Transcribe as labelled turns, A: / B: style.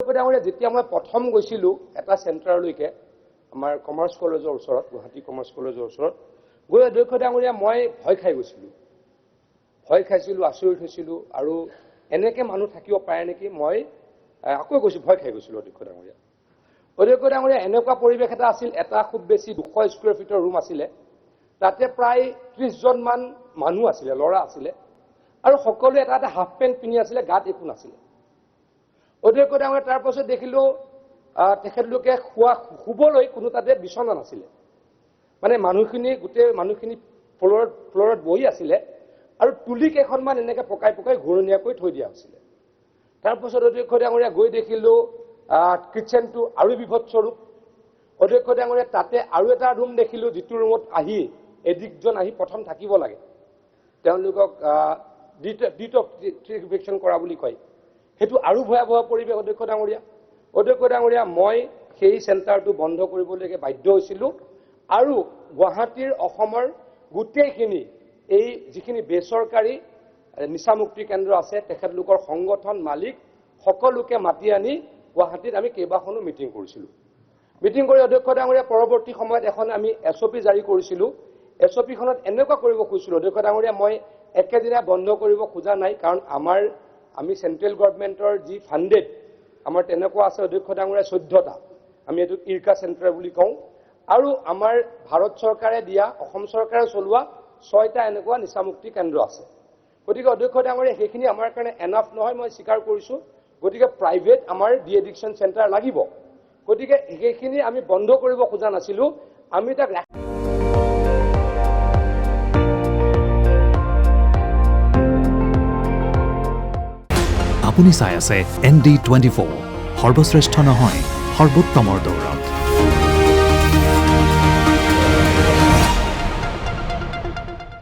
A: অধ্যক্ষ ডাঙৰীয়া যেতিয়া মই প্ৰথম গৈছিলোঁ এটা চেণ্টাৰলৈকে আমাৰ কমাৰ্চ কলেজৰ ওচৰত গুৱাহাটী কমাৰ্চ কলেজৰ ওচৰত গৈ অধ্যক্ষ ডাঙৰীয়া মই ভয় খাই গৈছিলোঁ আচৰিত হৈছিলোঁ আৰু এনেকৈ মানুহ থাকিব পাৰে নেকি মই আকৌ কৈছোঁ ভয় খাই গৈছিলোঁ অধ্যক্ষ ডাঙৰীয়া এনেকুৱা পৰিৱেশ এটা আছিল এটা খুব বেছি 200 স্কুৱেৰ ফিটৰ ৰুম আছিলে তাতে প্ৰায় 30 জন মান মানুহ আছিলে ল'ৰা আছিলে আৰু সকলোৱে এটা হাফ পেণ্ট পিন্ধি আছিলে গাত একো নাছিলে অধ্যক্ষ ডাঙৰীয়া তাৰ পাছত দেখিলোঁ তেখেতলোকে শুবলৈ কোনো তাতে বিচনা নাছিলে মানে গোটেই মানুহখিনি ফ্ল'ৰত বহি আছিলে আৰু তুলি কেইখনমান এনেকৈ পকাই ঘূৰণীয়াকৈ থৈ দিয়া হৈছিলে তাৰ পাছত অধ্যক্ষ ডাঙৰীয়া গৈ দেখিলোঁ কিটচেনটো আৰু বিভৎস্বৰূপ অধ্যক্ষ ডাঙৰীয়া তাতে আৰু এটা ৰুম দেখিলোঁ যিটো ৰুমত এডিকজন আহি প্ৰথম থাকিব লাগে তেওঁলোকক ডিটক্সিফিকেশ্যন কৰা বুলি কয় সেইটো আৰু ভয়াৱহ পৰিৱেশ অধ্যক্ষ ডাঙৰীয়া মই সেই চেণ্টাৰটো বন্ধ কৰিবলৈকে বাধ্য হৈছিলোঁ আৰু গুৱাহাটীৰ অসমৰ গোটেইখিনি এই যিখিনি বেচৰকাৰী নিচামুক্তি কেন্দ্ৰ আছে তেখেতলোকৰ সংগঠন মালিক সকলোকে মাতি আনি গুৱাহাটীত আমি কেইবাখনো মিটিং কৰিছিলোঁ মিটিং কৰি অধ্যক্ষ ডাঙৰীয়া পৰৱৰ্তী সময়ত এখন আমি SOP জাৰি কৰিছিলোঁ SOPখনত এনেকুৱা কৰিব খুজিছিলোঁ অধ্যক্ষ ডাঙৰীয়া মই একেদিনাই বন্ধ কৰিব খোজা নাই কাৰণ আমি চেণ্ট্ৰেল গভৰ্ণমেণ্টৰ যি ফাণ্ডেড আমাৰ তেনেকুৱা আছে অধ্যক্ষ ডাঙৰীয়া 14টা আমি এইটো ইৰকা চেণ্টাৰ বুলি কওঁ আৰু আমাৰ ভাৰত চৰকাৰে দিয়া অসম চৰকাৰে চলোৱা 6টা এনেকুৱা নিচামুক্তি কেন্দ্ৰ আছে গতিকে অধ্যক্ষ ডাঙৰীয়া সেইখিনি আমাৰ কাৰণে এনাফ নহয় মই স্বীকাৰ কৰিছোঁ গতিকে প্ৰাইভেট আমাৰ ডি এডিকশ্যন চেণ্টাৰ লাগিব গতিকে সেইখিনি আমি বন্ধ কৰিব খোজা নাছিলোঁ আমি তাক
B: আপুনি চাই আছে ND24 সৰ্বশ্ৰেষ্ঠ নহয় সৰ্বোত্তমৰ দৌৰত